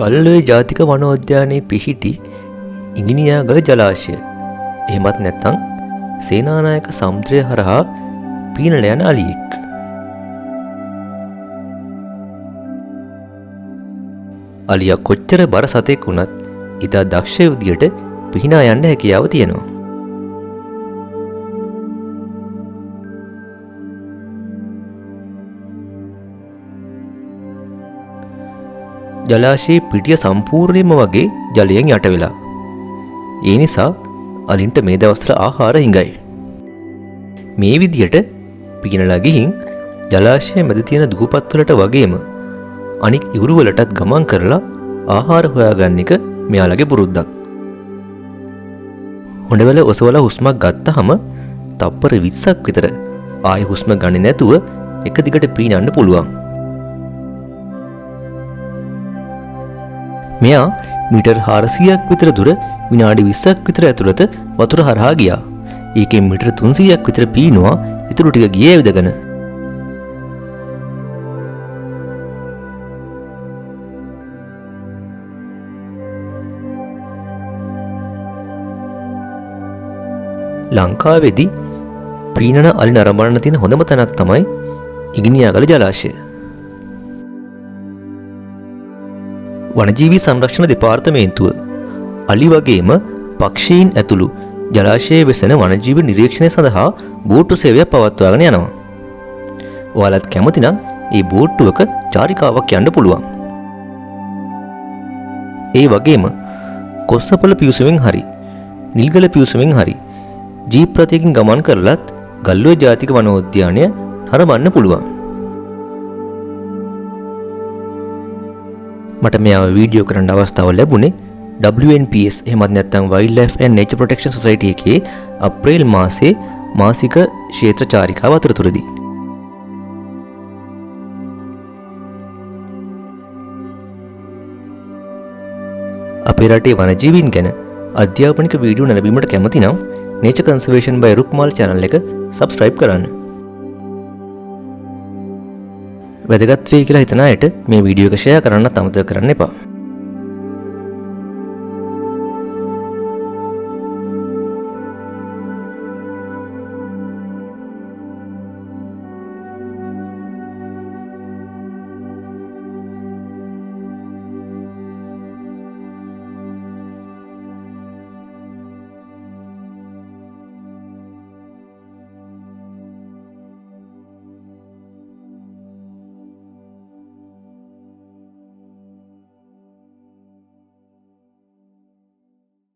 ගල්ඔය ජාතික වනෝද්‍යානයේ පිහිටි ඉඟිනියාගල ජලාශය. එහෙමත් නැත්නම් සේනානායක සමුද්‍රය හරහා පීනල යන අලියෙක්. අලියා කොච්චර බර සතෙක් වුණත් ඉතා දක්ෂ විදියට පිහිනා යන්න හැකියාව තියෙනවා. ජලාශයේ පිටිය සම්පූර්ණයෙන්ම වගේ ජලයෙන් යට වෙලා. ඒ නිසා අලින්ට මේ දවස්වල ආහාර හිඟයි. මේ විදියට පිහිනලා ගිහින් ජලාශයේ මැද තියෙන දුපත් වලට වගේම අනික් ඉවුරු වලටත් ගමන් කරලා ආහාර හොයාගන්න එක මෙයාලගේ පුරුද්දක්. හොඬවැල ඔසවලා හුස්මක් ගත්තාම තප්පර 20ක් විතර ආයෙ හුස්ම ගන්නේ නැතුව එක දිගට පීනන්න පුළුවන්. මෙයා මීටර් 400ක් විතර දුර විනාඩි 20ක් විතර ඇතුළත වතුර හරහා ගියා. ඒකෙන් මීටර් 300ක් විතර පීනුවා ඊටු ටික ගියේ ඇවිදගෙන. ලංකාවේදී පීනන අලි නරඹන්න තියෙන හොඳම තැනක් තමයි ඉඟිනියාගල ජලාශය. වනජීවී සංරක්ෂණ දෙපාර්තමේන්තුව අලි වගේම පක්ෂීන් ඇතුළු ජලාශයේ වෙසෙන වනජීවී නිරීක්ෂණය සඳහා බෝට්ටු සේවයක් පවත්වාගෙන යනවා. ඔයාලත් කැමති නම් ඒ බෝට්ටුවක චාරිකාවක් යන්න පුළුවන්. ඒ වගේම කොස්සපොළ පිවිසුමින් හරි නිල්ගල පිවිසුමින් හරි ජීප් රථයකින් ගමන් කරලත් ගල්ඔය ජාතික වනෝද්‍යානය නරඹන්න පුළුවන්. මට මෙයාව වීඩියෝ කරන්න අවස්ථාව ලැබුණේ WNPS එහෙමත් නැත්නම් Wildlife and Nature Protection Society එකේ අප්‍රේල් මාසයේ මාසික ක්ෂේත්‍ර චාරිකාව අතරතුරදී. අපේ රටේ වනජීවීන් ගැන අධ්‍යාපනික වීඩියෝ නැරඹීමට කැමති නම් Nature Conservation by Rukmal channel එක subscribe කරන්න. වැදගත් වෙයි කියලා හිතන අයට මේ වීඩියෝ එක share කරන්නත් අමතක කරන්න එපා.